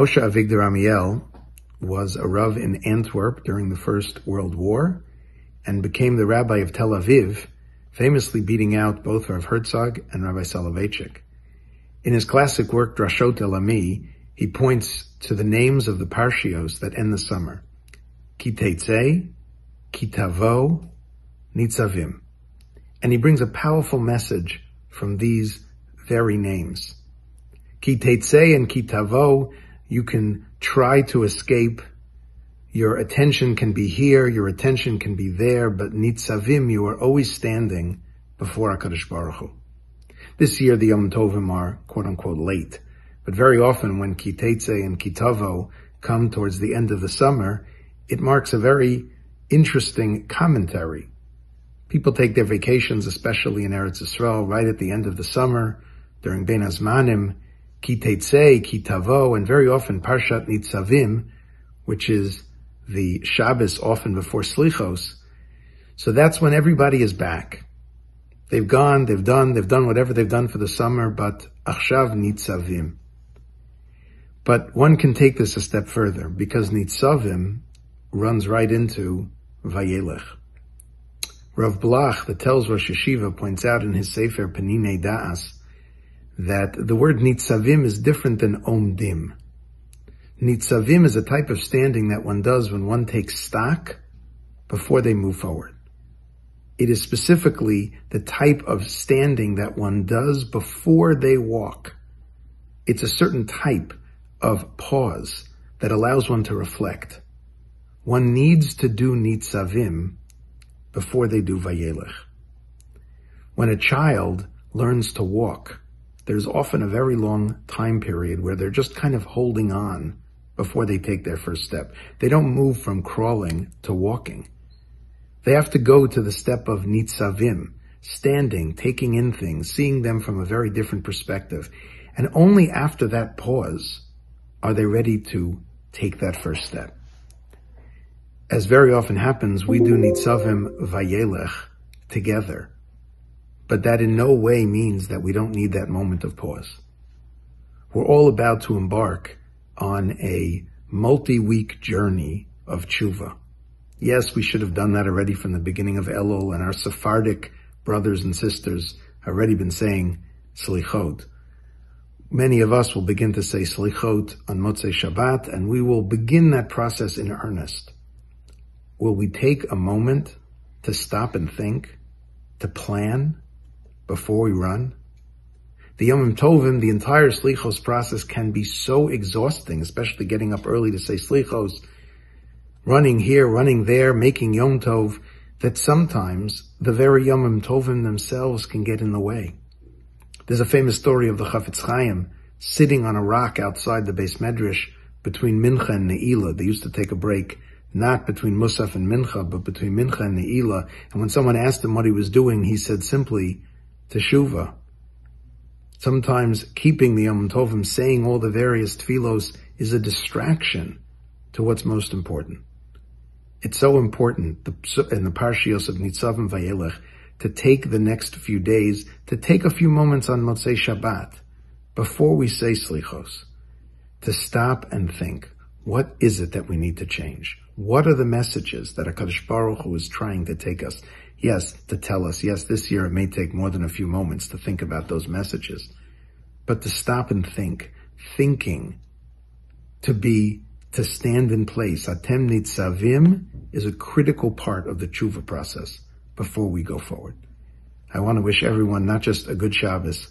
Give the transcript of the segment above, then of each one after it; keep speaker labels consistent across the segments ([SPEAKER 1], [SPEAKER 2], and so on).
[SPEAKER 1] Moshe Avigdor Amiel was a Rav in Antwerp during the First World War and became the rabbi of Tel Aviv, famously beating out both Rav Herzog and Rabbi Soloveitchik. In his classic work, Drashot Elami, he points to the names of the parshios that end the summer. Ki Teitzei, Ki Tavo, Nitzavim. And he brings a powerful message from these very names. Ki Teitzei and Ki Tavo, you can try to escape. Your attention can be here, your attention can be there, but Nitzavim, you are always standing before HaKadosh Baruch Hu. This year the Yom Tovim are quote-unquote late, but very often when Ki Teitzei and Ki Tavo come towards the end of the summer, it marks a very interesting commentary. People take their vacations, especially in Eretz Yisrael, right at the end of the summer, during Bein HaZmanim, Ki Teitzei, Ki Tavo, and very often Parshat Nitzavim, which is the Shabbos often before Slichos. So that's when everybody is back. They've gone, they've done whatever they've done for the summer, but Achshav Nitzavim. But one can take this a step further, because Nitzavim runs right into Vayelekh. Rav Blach, the Telz Rosh Yeshiva, points out in his Sefer Peninei Da'as that the word Nitzavim is different than Omdim. Nitzavim is a type of standing that one does when one takes stock before they move forward. It is specifically the type of standing that one does before they walk. It's a certain type of pause that allows one to reflect. One needs to do Nitzavim before they do Vayelekh. When a child learns to walk, there's often a very long time period where they're just kind of holding on before they take their first step. They don't move from crawling to walking. They have to go to the step of Nitzavim, standing, taking in things, seeing them from a very different perspective. And only after that pause are they ready to take that first step. As very often happens, we do Nitzavim-Vayelekh together. But that in no way means that we don't need that moment of pause. We're all about to embark on a multi-week journey of teshuva. Yes, we should have done that already from the beginning of Elul, and our Sephardic brothers and sisters have already been saying Slichot. Many of us will begin to say Slichot on Motzei Shabbat, and we will begin that process in earnest. Will we take a moment to stop and think, to plan before we run? The Yom Tovim, the entire Slichos process can be so exhausting, especially getting up early to say Slichos, running here, running there, making Yom Tov, that sometimes the very Yom Tovim themselves can get in the way. There's a famous story of the Chafetz Chaim sitting on a rock outside the Beis Medrash between Mincha and Ne'ilah. They used to take a break, not between Musaf and Mincha, but between Mincha and Ne'ilah. And when someone asked him what he was doing, he said simply, teshuva. Sometimes keeping the Yom Tovim, saying all the various tefillos, is a distraction to what's most important. It's so important in the parshios of Nitzavim-Vayelekh to take the next few days, to take a few moments on Motzei Shabbat, before we say Slichos, to stop and think, what is it that we need to change? What are the messages that HaKadosh Baruch Hu is trying to take us? Yes, to tell us, yes, this year it may take more than a few moments to think about those messages, but to stop and think, thinking, to stand in place. Atem Nitzavim is a critical part of the teshuva process before we go forward. I want to wish everyone not just a good Shabbos,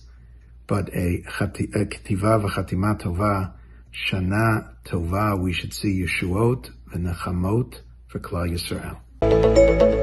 [SPEAKER 1] but a Ketiva v'Chatima Tova, Shana Tova. We should see Yeshuot v'Nechamot for Klal Yisrael.